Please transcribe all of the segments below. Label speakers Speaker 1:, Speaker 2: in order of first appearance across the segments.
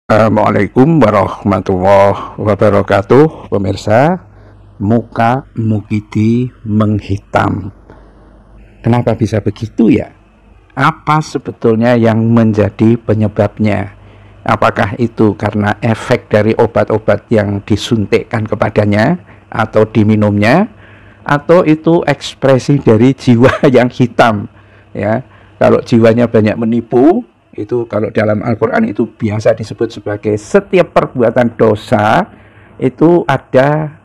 Speaker 1: Assalamualaikum warahmatullahi wabarakatuh. Pemirsa, muka Mukidi menghitam. Kenapa bisa begitu ya? Apa sebetulnya yang menjadi penyebabnya? Apakah itu karena efek dari obat-obat yang disuntikkan kepadanya atau diminumnya, atau itu ekspresi dari jiwa yang hitam? Ya, kalau jiwanya banyak menipu, itu kalau dalam Al-Quran itu biasa disebut sebagai setiap perbuatan dosa itu ada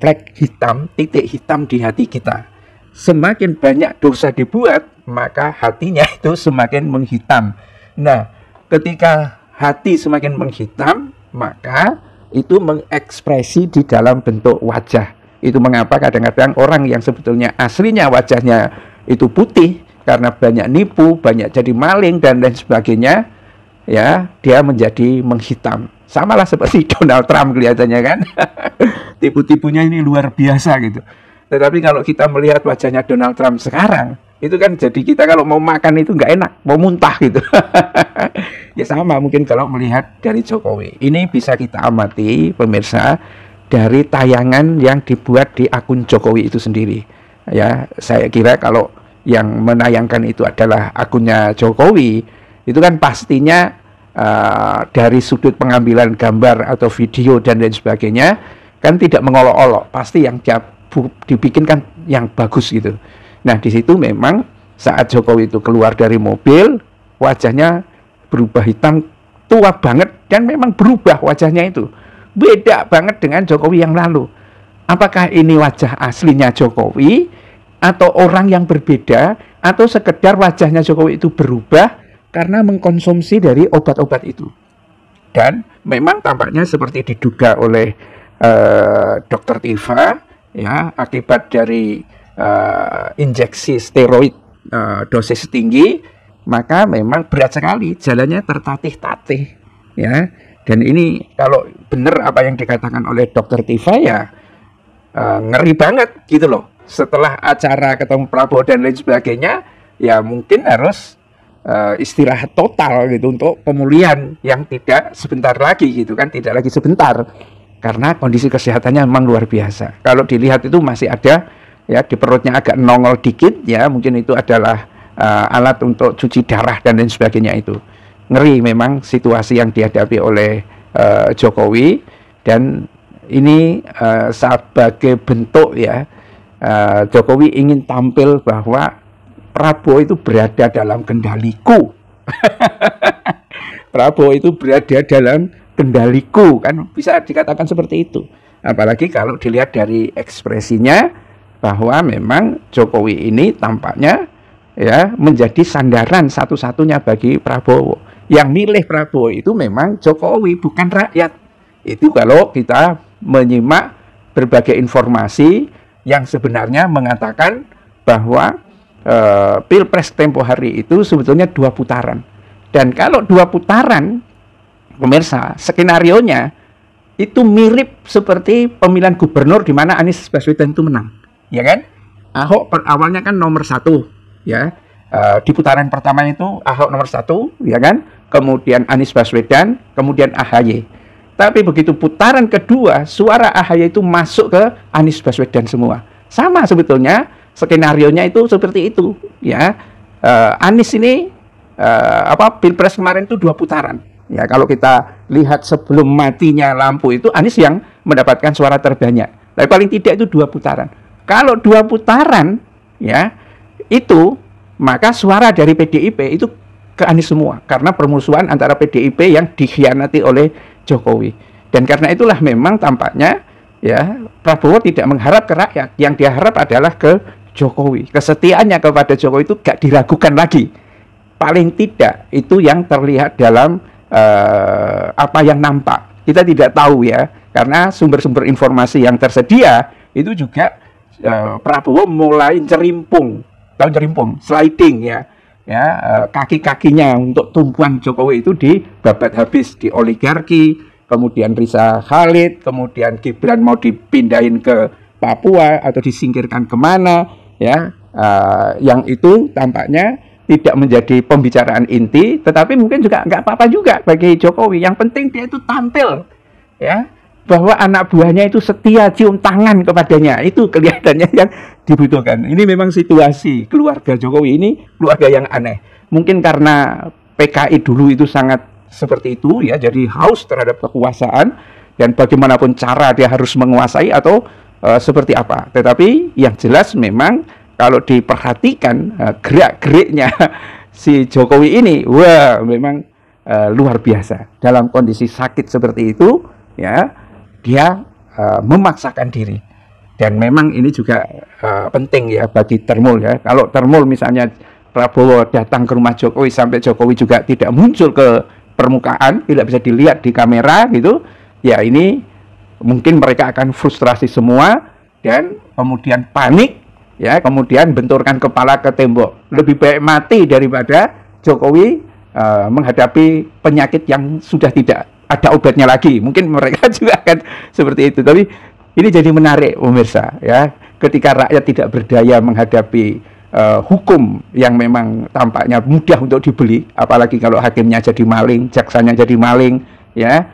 Speaker 1: flek hitam, titik hitam di hati kita. Semakin banyak dosa dibuat, maka hatinya itu semakin menghitam. Nah, ketika hati semakin menghitam, maka itu mengekspresi di dalam bentuk wajah. Itu mengapa kadang-kadang orang yang sebetulnya aslinya wajahnya itu putih, karena banyak nipu, banyak jadi maling dan lain sebagainya, ya dia menjadi menghitam. Samalah seperti Donald Trump kelihatannya kan. Tipu-tipunya ini luar biasa gitu. Tetapi kalau kita melihat wajahnya Donald Trump sekarang, itu kan jadi kita kalau mau makan itu nggak enak, mau muntah gitu. Ya sama mungkin kalau melihat dari Jokowi. Ini bisa kita amati pemirsa dari tayangan yang dibuat di akun Jokowi itu sendiri. Ya, saya kira kalau yang menayangkan itu adalah akunnya Jokowi, itu kan pastinya dari sudut pengambilan gambar atau video dan lain sebagainya kan tidak mengolok-olok, pasti yang dibikinkan yang bagus gitu. Nah di situ memang saat Jokowi itu keluar dari mobil, wajahnya berubah hitam, tua banget, dan memang berubah wajahnya itu, beda banget dengan Jokowi yang lalu. Apakah ini wajah aslinya Jokowi atau orang yang berbeda, atau sekedar wajahnya Jokowi itu berubah karena mengkonsumsi dari obat-obat itu? Dan memang tampaknya seperti diduga oleh Dr. Tifa, ya, akibat dari injeksi steroid dosis tinggi, maka memang berat sekali, jalannya tertatih-tatih, ya. Dan ini kalau benar apa yang dikatakan oleh Dr. Tifa, ya ngeri banget gitu loh. Setelah acara ketemu Prabowo dan lain sebagainya, ya mungkin harus istirahat total gitu untuk pemulihan yang tidak sebentar lagi gitu kan, tidak lagi sebentar, karena kondisi kesehatannya memang luar biasa. Kalau dilihat itu masih ada ya di perutnya agak nongol dikit, ya mungkin itu adalah alat untuk cuci darah dan lain sebagainya. Itu ngeri memang situasi yang dihadapi oleh Jokowi, dan ini sebagai bentuk ya Jokowi ingin tampil bahwa Prabowo itu berada dalam kendaliku. Prabowo itu berada dalam kendaliku, kan bisa dikatakan seperti itu. Apalagi kalau dilihat dari ekspresinya bahwa memang Jokowi ini tampaknya ya menjadi sandaran satu-satunya bagi Prabowo. Yang milih Prabowo itu memang Jokowi, bukan rakyat. Itu kalau kita menyimak berbagai informasi yang sebenarnya mengatakan bahwa Pilpres tempo hari itu sebetulnya 2 putaran. Dan kalau 2 putaran, pemirsa, skenarionya itu mirip seperti pemilihan gubernur di mana Anies Baswedan itu menang, ya kan? Ahok awalnya kan nomor 1, ya. Di putaran pertama itu Ahok nomor 1, ya kan? Kemudian Anies Baswedan, kemudian AHY. Tapi begitu putaran kedua, suara AHY itu masuk ke Anies Baswedan semua. Sama sebetulnya skenarionya itu seperti itu, ya. Anies ini Pilpres kemarin itu 2 putaran. Ya, kalau kita lihat sebelum matinya lampu itu Anies yang mendapatkan suara terbanyak. Tapi paling tidak itu 2 putaran. Kalau 2 putaran, ya, itu maka suara dari PDIP itu ke Anies semua, karena permusuhan antara PDIP yang dikhianati oleh Jokowi. Dan karena itulah memang tampaknya ya Prabowo tidak mengharap ke rakyat, yang dia harap adalah ke Jokowi. Kesetiaannya kepada Jokowi itu gak diragukan lagi. Paling tidak itu yang terlihat dalam apa yang nampak. Kita tidak tahu ya, karena sumber-sumber informasi yang tersedia itu juga Prabowo mulai cerimpung, tahu cerimpung, sliding ya. Kaki-kakinya untuk tumpuan Jokowi itu dibabat habis di oligarki, kemudian Risa Khalid, kemudian Gibran mau dipindahin ke Papua atau disingkirkan kemana, ya, yang itu tampaknya tidak menjadi pembicaraan inti, tetapi mungkin juga nggak apa-apa juga bagi Jokowi. Yang penting dia itu tampil, ya, bahwa anak buahnya itu setia cium tangan kepadanya. Itu kelihatannya yang dibutuhkan. Ini memang situasi keluarga Jokowi ini keluarga yang aneh. Mungkin karena PKI dulu itu sangat seperti itu, ya, jadi haus terhadap kekuasaan dan bagaimanapun cara dia harus menguasai atau seperti apa. Tetapi yang jelas memang kalau diperhatikan gerak-geriknya si Jokowi ini, wah, memang luar biasa. Dalam kondisi sakit seperti itu, ya, dia memaksakan diri. Dan memang ini juga penting ya bagi Termul, ya. Kalau Termul misalnya Prabowo datang ke rumah Jokowi sampai Jokowi juga tidak muncul ke permukaan, tidak bisa dilihat di kamera gitu, ya ini mungkin mereka akan frustrasi semua dan kemudian panik, ya, kemudian benturkan kepala ke tembok. Lebih baik mati daripada Jokowi menghadapi penyakit yang sudah tidak ada obatnya lagi. Mungkin mereka juga akan seperti itu. Tapi ini jadi menarik pemirsa, ya, ketika rakyat tidak berdaya menghadapi hukum yang memang tampaknya mudah untuk dibeli, apalagi kalau hakimnya jadi maling, jaksanya jadi maling, ya,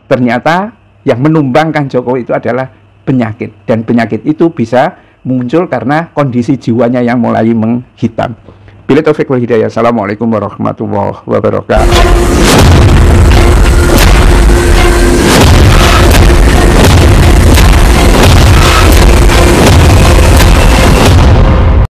Speaker 1: ternyata yang menumbangkan Jokowi itu adalah penyakit, dan penyakit itu bisa muncul karena kondisi jiwanya yang mulai menghitam. Bila taufik wal hidayah. Assalamualaikum warahmatullahi wabarakatuh.